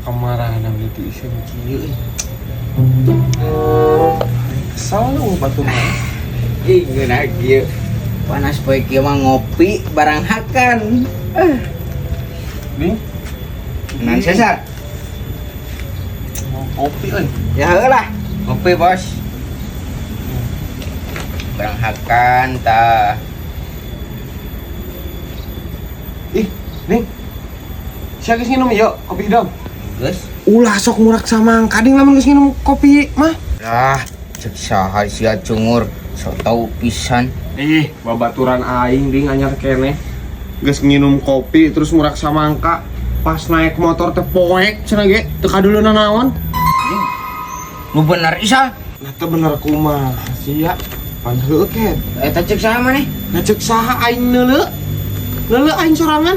Kemarahan yang itu isen kieu. Kesal lu batur mah. Ih, geuna kieu. Panas poe kieu mah ngopi barang hakan. Nih, Nan Cesar. mau kopi euy. Ya heulah. Ngopi, Bos. Barang hakan tah. Ih, Ning. Sia geus nginum yuk kopi dong. Geus. Ulah sok murak sama kading lamun geus nginum kopi mah. Lah, cek saha sia cungur. Sok tau pisan. Ih, babaturan aing ding anyar keneh. Geus nginum kopi terus murak samangka. Pas naik motor teh poek cenah ge teu kaduluna naon. Lu bener Isa. Nah teh bener kumaha sia. Pan heuh ket. Eta cek saha maneh? Ngecek saha aing neuleuh. Neuleuh aing sorangan.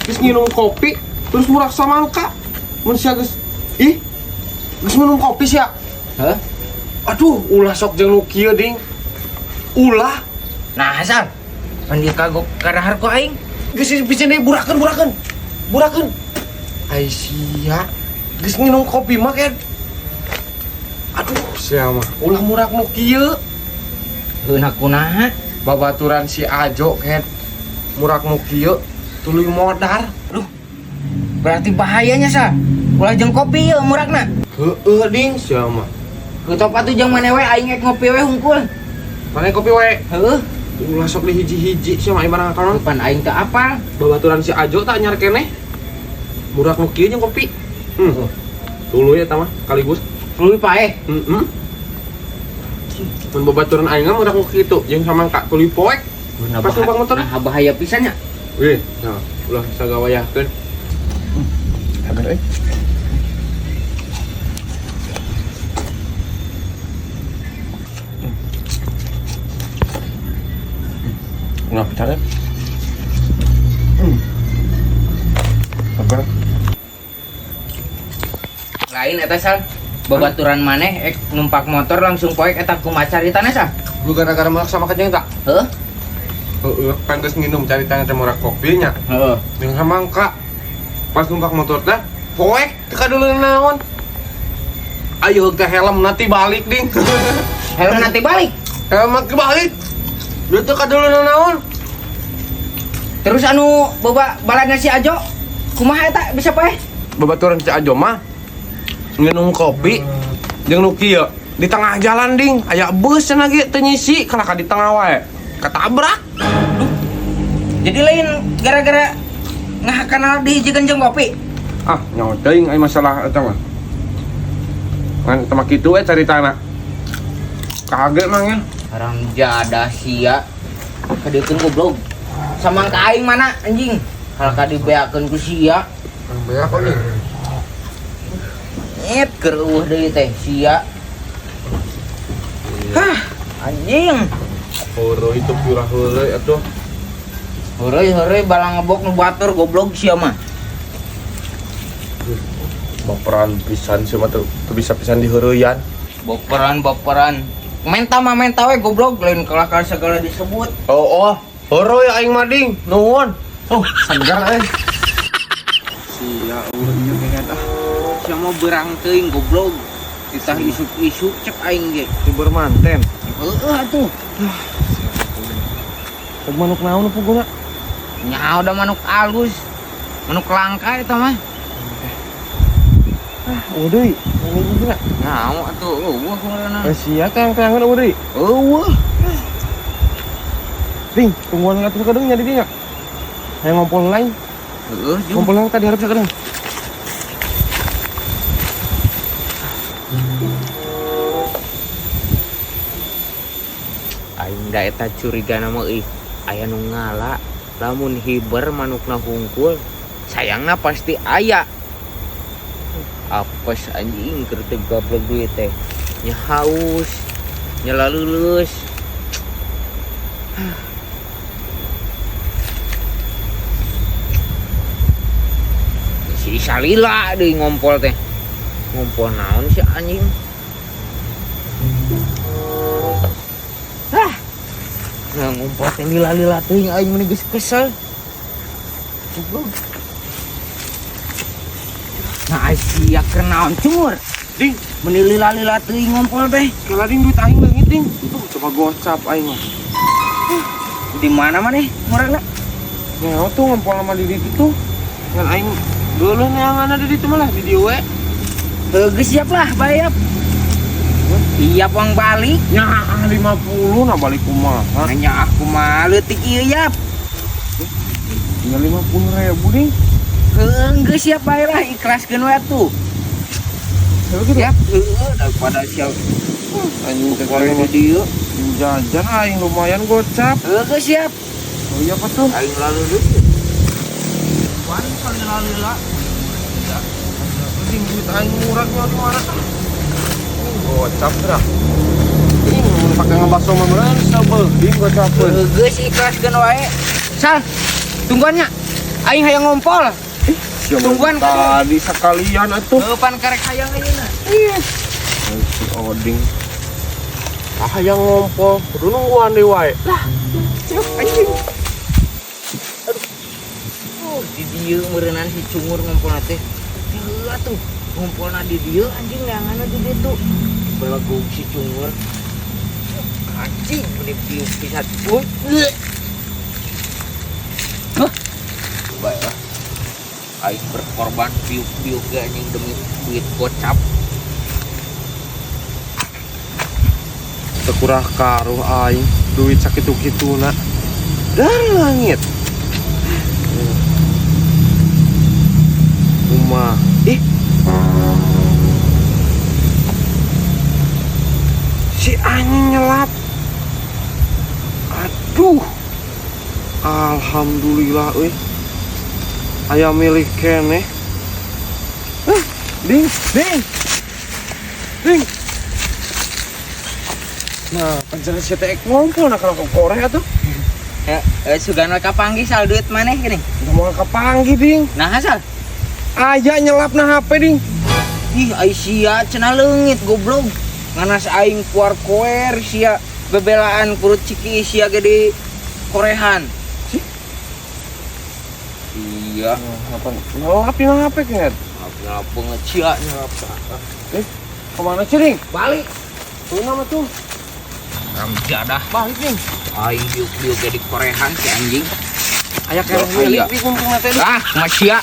Geus nginum kopi terus murak samangka. Mun sia geus geus minum kopi sia. Heh? Aduh, ulah sok jeung nu kieu ding. Ulah Nah, Hasan. Pan dia kagok karahar ku aing. geus bisa deui burakeun. Burakeun. Ai sia. Geus nginum kopi mah ket. Aduh, sia mah ulah murak nu kieu. Heuna kunaha? Babaturan si Ajo ket. Murak nu kieu tuluy modar. Aduh. Berarti bahayanya sa. Ulah jeung kopi yeuh murakna. Heueuh ding sia mah. Ketop atuh jeung maneh we aing ek ngopi we hungkul. Pane kopi we. Heuh. Ulah sok dihiji-hiji sia mah ibarat kanon. Pan aing teu apal. Babaturan si Ajo tak anyar keneh. Murak nu kieu jeung kopi. Tuluy eta mah kaligus. Tuluy paeh. Heeh. Mun babaturan aing mah murak nu kitu jeung samangka tuluy poek. Pas numpang motor. Nah, bahaya pisan nya. Wih, nah, ulah sagawayahkeun. Sabar euy. Nah, cara. Sabar. Lain eta sal. Babaturan maneh ek numpak motor langsung poek eta kumaha caritana sa? Lu gara-gara murak sama kajeng tak? Heuh? Heeh, pantes nginum caritanya teh murak kopinya. Heeh. Jeung samangka. Pas numpak motor teh poek teu kaduluna naon. Ayo teh helm nanti balik ding. Helm nanti balik. Helm nanti balik. Dia teu kaduluna naon. Terus anu boba balana si Ajo kumaha eta bisa poe? Babaturan si Ajo mah nginum kopi jeung nu kieu di tengah jalan ding aya bus cenah ge teu nyisi kana ka di tengah wae katabrak. Jadi lain gara-gara ngahakan dihijikeun jeung kopi. Ah nyaho teuing aya masalah eta mah. Ngan teu mah kitu we caritana. Kage mah nya. Orang jada sia kadeukeun goblok. Samangka aing mana anjing? Hal kadibeakeun ku sia. Beak nih. Nyet keur eueuh deui teh sia. Hah, anjing. Horo itu pura heuleuy atuh. Heureui bala ngebok nu batur goblok sia mah. Baperan pisan sih mah teu bisa pisan diheureuyan. Baperan. Menta mah menta we goblok lain kelakar segala disebut. Oh, horo ya aing mading. Nuhun. Oh, sanjar euy. Sia eueuh geus ah. Sia mah berang teuing goblok. Kita isuk-isuk cek aing ge. Tiber manten. Heueuh atuh. Manuk naon puguna? Nyaho da manuk alus. Manuk langka eta mah. Eueuh deui. Ini juga. Nyaho atuh eueuh ngaranna. Sia kang-kangan eueuh deui. Eueuh. Ding, tungguan ngatur kadang nya di dinya. Hayang ngompol lain. Heeh, Ngompol lain tadi harap sakadang. aing da eta curigana mah euy. Aya nu ngala lamun hiber manukna hungkul, sayangna pasti aya. Apes anjing keur teu goblok duit teh. Nya haus, nya laleuleus. Si salila deui ngompol teh. Ngompol naon si anjing? Nah, ngumpul teh lila-lila teuing aing meni geus kesel. Goblok. Nah sia kenaon cumur. Ding, Menilila-lila teuing ngompol teh. kala ding duit aing leungit ding. Tuh, coba gocap aing mah. Di mana maneh ngorangna? Nyaho tuh ngompol sama di ditu tuh. Ngan aing geuleuh neangan ada di ditu malah di dieu we. Geus siap lah bayap. Iya uang balik. Nya 50 nah balik kumaha. Hanya aku mah leutik ieu yap. Tinggal 50.000 ding. Geus siap bae lah ikhlaskeun we tuh. Siap, daripada siap. Anjing teh Kalau di dieu jajan aing lumayan gocap. geus siap. Oh iya apa tuh? Aing lalu dulu. Wan kali lalu lah. Ding duit aing murah gua gimana tuh? Gocap dah. Ini mun pake ngebaso mah meureun sabeuh ding gocapeun. Geus ikhlaskeun wae. Sal, tungguannya. Aing hayang ngompol. Tungguan tadi sekalian atuh. Pan karek hayang ayeuna. Si Oding. Ah hayang ngompol, kudu nungguan deui wae. Lah, siap anjing. Aduh. Oh, di dieu meureunnan si cungur ngompolna teh. Teu atuh. Ngompolna di dieu anjing leanganna di ditu. Belegug si cungur. Anjing, meni piuk pisan. Hah? Baik lah. Aing berkorban piuk-piuk anjing demi duit gocap. Tekurah karuh aing duit sakitu-kituna dari langit. Rumah. Si anjing nyelap. Aduh. Alhamdulillah euy. Aya milik keneh. Ding. Nah, panjang si teh ngompol nak kalau Korea tuh. Sugana kapanggih sal duit maneh gini. Udah mau kapanggi ding. Nah asal. Aya nyelap na HP ding. Ih Aisyah cenah leungit goblok. Nganas aing kuar koer sia bebelaan kurut ciki sia gede korehan. Iya. Apa? Nyelap na HP kan? Apa ngecia nyelap. Kemana sih ding? Balik. Tuh nama tuh. Jadah. Balik ding. Aing diuk-diuk gede korehan si anjing. Aya kereng milik di kumpul teh. Ah, macia.